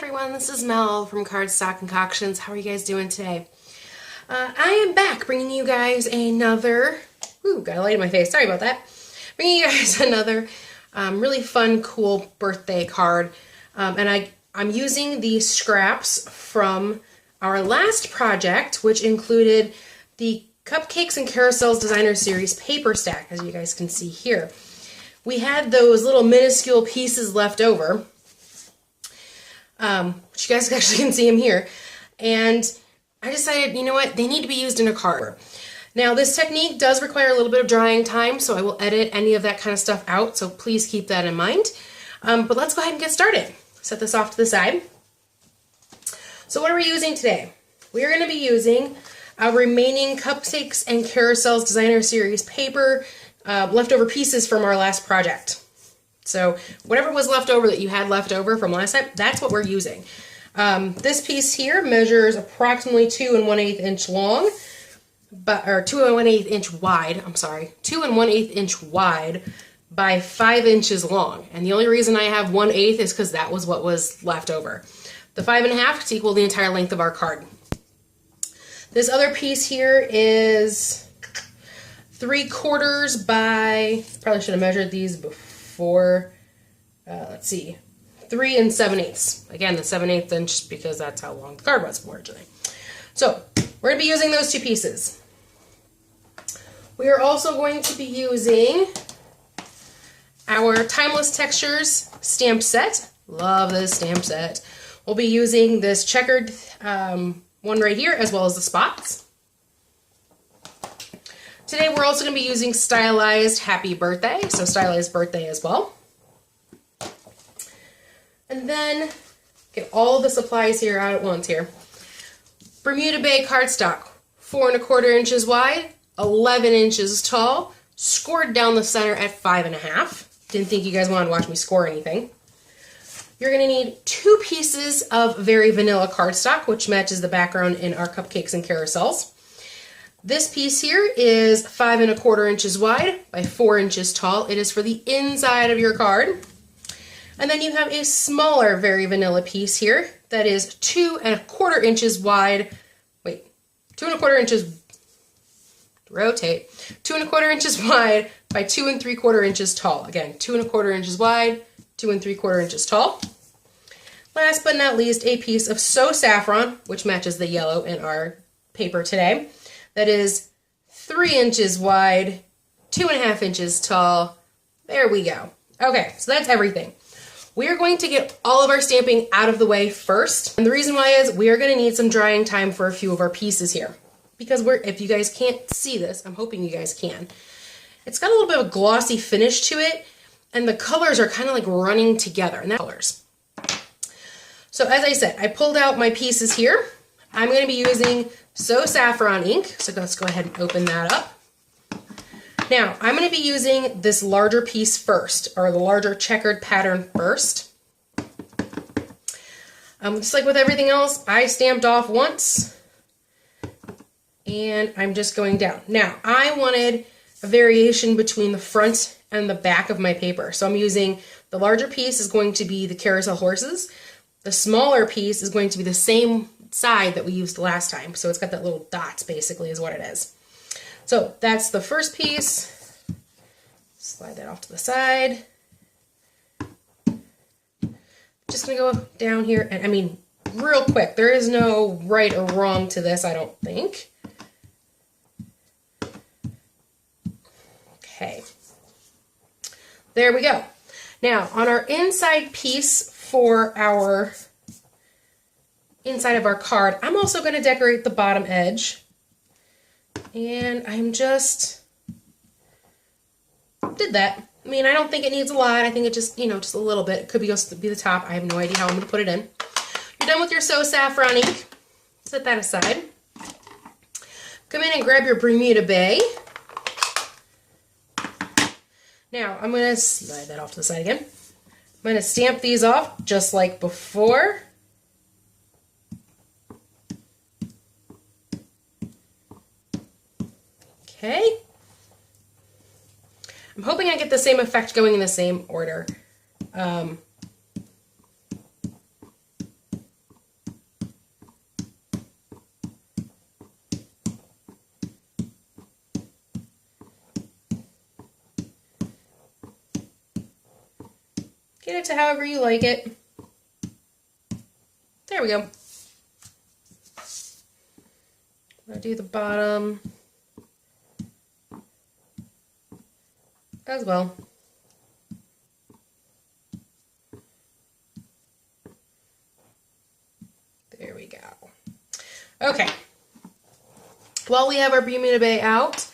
everyone, this is Mel from Cardstock Concoctions. How are you guys doing today? I am back bringing you guys another, got a light in my face, sorry about that. Bringing you guys another really fun, cool birthday card. And I'm using the scraps from our last project, which included the Cupcakes and Carousels Designer Series paper stack, as you guys can see here. We had those little minuscule pieces left over. Which you guys actually can see them here, and I decided, you know what, they need to be used in a card. Now this technique does require a little bit of drying time, so I will edit any of that kind of stuff out, so please keep that in mind. But let's go ahead and get started. Set this off to the side. So what are we using today? We are going to be using our remaining Cupcakes and Carousels Designer Series paper, leftover pieces from our last project. So whatever was left over that you had left over from last time, that's what we're using. This piece here measures approximately 2 1/8 inch long, or 2 1/8 inch wide, 2 1/8 inch wide by 5 inches long. And the only reason I have 1/8 is because that was what was left over. The 5 1/2 to equal the entire length of our card. This other piece here is 3/4 by, probably should have measured these before, let's see, 3 7/8. Again, the 7/8 inch because that's how long the card was originally. So we're going to be using those two pieces. We are also going to be using our Timeless Textures stamp set. Love this stamp set. We'll be using this checkered one right here, as well as the spots. Today we're also going to be using stylized Happy Birthday, so stylized birthday as well. And then get all the supplies here out at once here. Bermuda Bay cardstock, 4 1/4 inches wide, 11 inches tall, scored down the center at 5 1/2. Didn't think you guys wanted to watch me score anything. You're going to need 2 pieces of very vanilla cardstock, which matches the background in our Cupcakes and Carousels. This piece here is 5 1/4 inches wide by 4 inches tall. It is for the inside of your card. And then you have a smaller, very vanilla piece here that is 2 1/4 inches wide. 2 1/4 inches, rotate, 2 1/4 inches wide by 2 3/4 inches tall. Again, 2 1/4 inches wide, 2 3/4 inches tall. Last but not least, a piece of So Saffron, which matches the yellow in our paper today. That is 3 inches wide, 2 1/2 inches tall. There we go. Okay, so that's everything. We are going to get all of our stamping out of the way first. And the reason why is we are going to need some drying time for a few of our pieces here. Because if you guys can't see this, I'm hoping you guys can. It's got a little bit of a glossy finish to it, and the colors are kind of like running together, and that's colors. So as I said, I pulled out my pieces here. I'm going to be using So Saffron ink, so let's go ahead and open that up. Now, I'm going to be using this larger piece first, or the larger checkered pattern first. Just like with everything else, I stamped off once, and I'm just going down. Now, I wanted a variation between the front and the back of my paper, so I'm using the larger piece is going to be the carousel horses. The smaller piece is going to be the same side that we used last time. So it's got that little dots basically is what it is. So that's the first piece. Slide that off to the side. Just gonna go down here and I mean real quick. There is no right or wrong to this, I don't think. Okay. There we go. Now on our inside piece for our inside of our card, I'm also going to decorate the bottom edge, and I'm just did that. I mean, I don't think it needs a lot. I think it just, just a little bit. It could be just be the top. I have no idea how I'm going to put it in. You're done with your So Saffron ink. Set that aside. Come in and grab your Bermuda Bay. Now, I'm going to slide that off to the side again. I'm going to stamp these off just like before. Okay. I'm hoping I get the same effect going in the same order. Get it to however you like it. There we go. I'll do the bottom as well. There we go. Okay. While we have our Bermuda Bay out,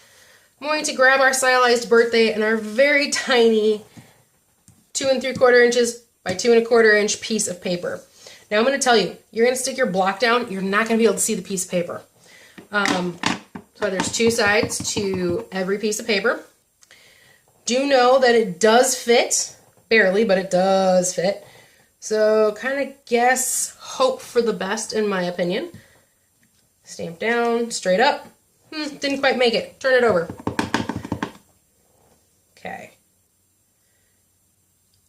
I'm going to grab our stylized birthday and our very tiny 2 3/4 inches by 2 1/4 inch piece of paper. Now I'm going to tell you, you're going to stick your block down, you're not going to be able to see the piece of paper. So there's 2 sides to every piece of paper. Do know that it does fit, barely, but it does fit. So kind of hope for the best in my opinion. Stamp down, straight up. Didn't quite make it. Turn it over. Okay.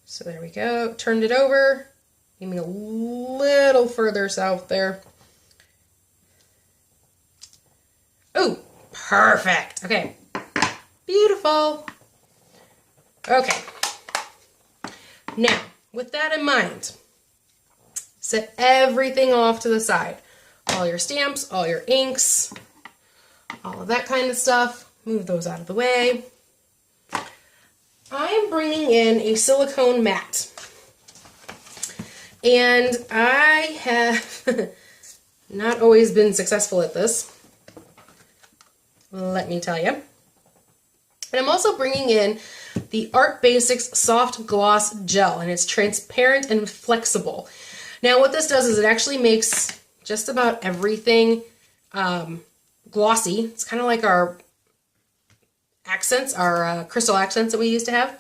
So there we go. Turned it over. Give me a little further south there. Oh, perfect. Okay. Beautiful. Okay. Now, with that in mind, set everything off to the side. All your stamps, all your inks, all of that kind of stuff. Move those out of the way. I am bringing in a silicone mat. And I have not always been successful at this, let me tell you. And I'm also bringing in the Art Basics Soft Gloss Gel, and it's transparent and flexible. Now what this does is it actually makes just about everything glossy. It's kind of like our accents, our crystal accents that we used to have.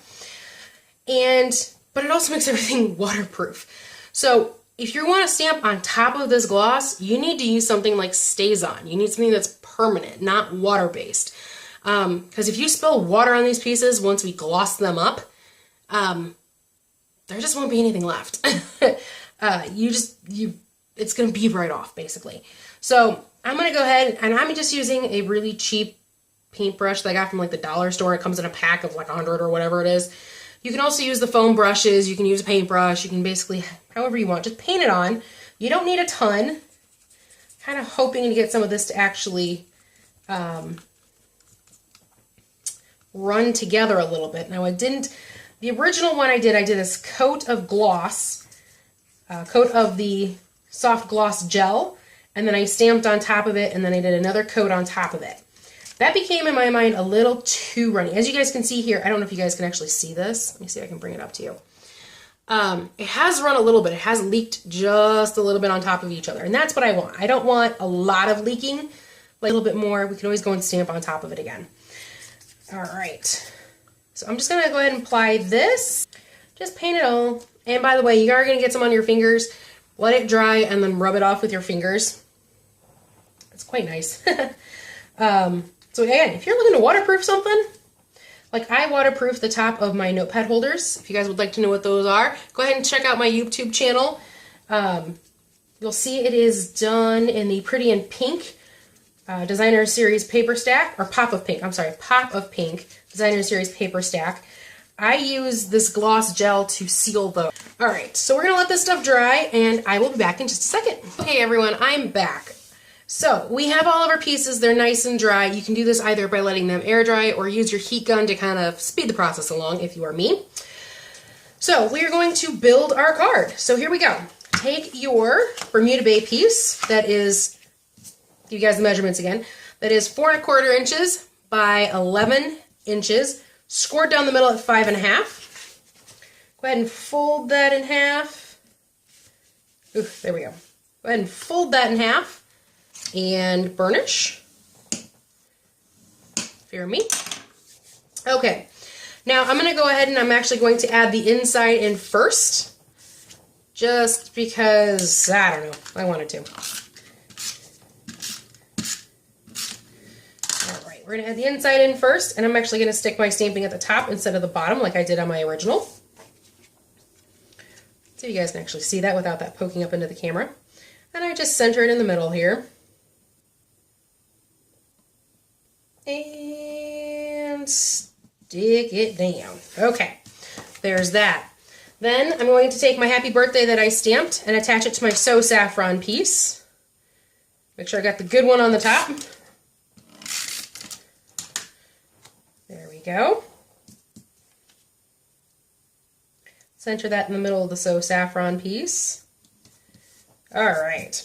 But it also makes everything waterproof. So if you want to stamp on top of this gloss, you need to use something like StazOn. You need something that's permanent, not water-based. Because if you spill water on these pieces once we gloss them up, there just won't be anything left. It's going to be right off, basically. So I'm going to go ahead and I'm just using a really cheap paintbrush that I got from like the dollar store. It comes in a pack of like 100 or whatever it is. You can also use the foam brushes. You can use a paintbrush. You can basically, however you want, just paint it on. You don't need a ton. Kind of hoping to get some of this to actually run together a little bit. Now the original one I did this coat of gloss, coat of the soft gloss gel, and then I stamped on top of it, and then I did another coat on top of it. That became, in my mind, a little too runny. As you guys can see here, I don't know if you guys can actually see this. Let me see if I can bring it up to you. It has run a little bit. It has leaked just a little bit on top of each other, and that's what I want. I don't want a lot of leaking, like a little bit more. We can always go and stamp on top of it again. All right. So I'm just going to go ahead and apply this. Just paint it all. And by the way, you are going to get some on your fingers. Let it dry and then rub it off with your fingers. It's quite nice. So again, if you're looking to waterproof something, like I waterproof the top of my notepad holders. If you guys would like to know what those are, go ahead and check out my YouTube channel. You'll see it is done in the Pretty in Pink Designer Series paper stack, or Pop of Pink, I'm sorry, Pop of Pink Designer Series paper stack. I use this gloss gel to seal those. All right, so we're gonna let this stuff dry and I will be back in just a second. Okay everyone, I'm back. So we have all of our pieces, they're nice and dry. You can do this either by letting them air dry or use your heat gun to kind of speed the process along if you are me. So we are going to build our card. So here we go. Take your Bermuda Bay piece that is, give you guys the measurements again, that is 4 1/4 inches by 11 inches, scored down the middle at 5 1/2. Go ahead and fold that in half. Ooh, there we go. Go ahead and fold that in half. And burnish. Fear me. Okay, now I'm going to go ahead and I'm actually going to add the inside in first, just because, I don't know, I wanted to. Alright, we're going to add the inside in first, and I'm actually going to stick my stamping at the top instead of the bottom like I did on my original. So you guys can actually see that without that poking up into the camera. And I just center it in the middle here. And stick it down. Okay, there's that. Then I'm going to take my happy birthday that I stamped and attach it to my So Saffron piece. Make sure I got the good one on the top. There we go. Center that in the middle of the So Saffron piece. All right.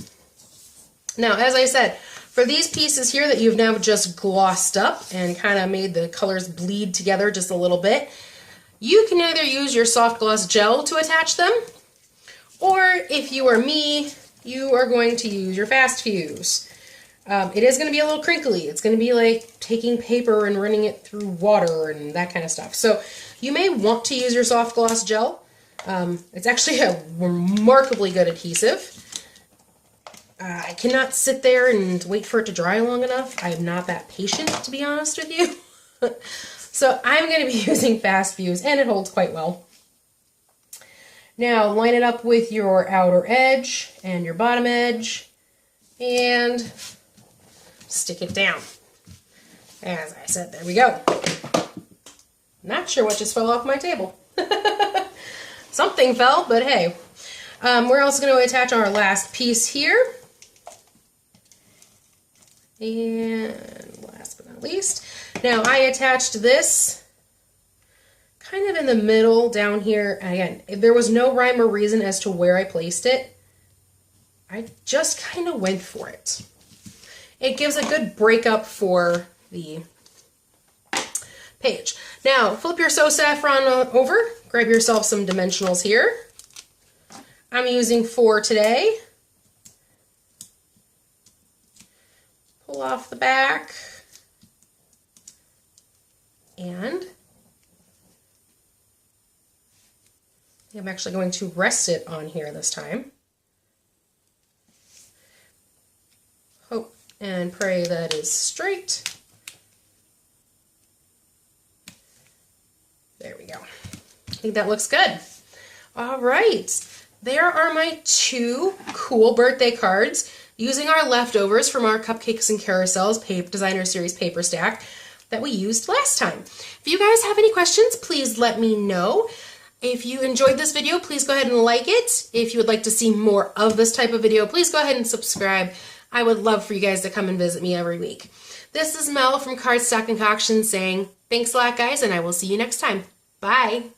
Now, as I said, for these pieces here that you've now just glossed up and kind of made the colors bleed together just a little bit, you can either use your soft gloss gel to attach them, or if you are me, you are going to use your fast fuse. It is going to be a little crinkly. It's going to be like taking paper and running it through water and that kind of stuff. So you may want to use your soft gloss gel. It's actually a remarkably good adhesive. I cannot sit there and wait for it to dry long enough. I am not that patient, to be honest with you. So I'm going to be using fast fuse, and it holds quite well. Now line it up with your outer edge and your bottom edge, and stick it down. As I said, there we go. Not sure what just fell off my table. Something fell, but hey. We're also going to attach our last piece here. And last but not least, now I attached this kind of in the middle down here. Again, there was no rhyme or reason as to where I placed it. I just kind of went for it. It gives a good breakup for the page. Now, flip your So Saffron over, grab yourself some dimensionals here. I'm using 4 today. Pull off the back, and I'm actually going to rest it on here this time. Hope and pray that is straight. There we go. I think that looks good. All right, there are my 2 cool birthday cards using our leftovers from our Cupcakes and Carousels Designer Series paper stack that we used last time. If you guys have any questions, please let me know. If you enjoyed this video, please go ahead and like it. If you would like to see more of this type of video, please go ahead and subscribe. I would love for you guys to come and visit me every week. This is Mel from Cardstock Concoctions saying, thanks a lot, guys, and I will see you next time. Bye!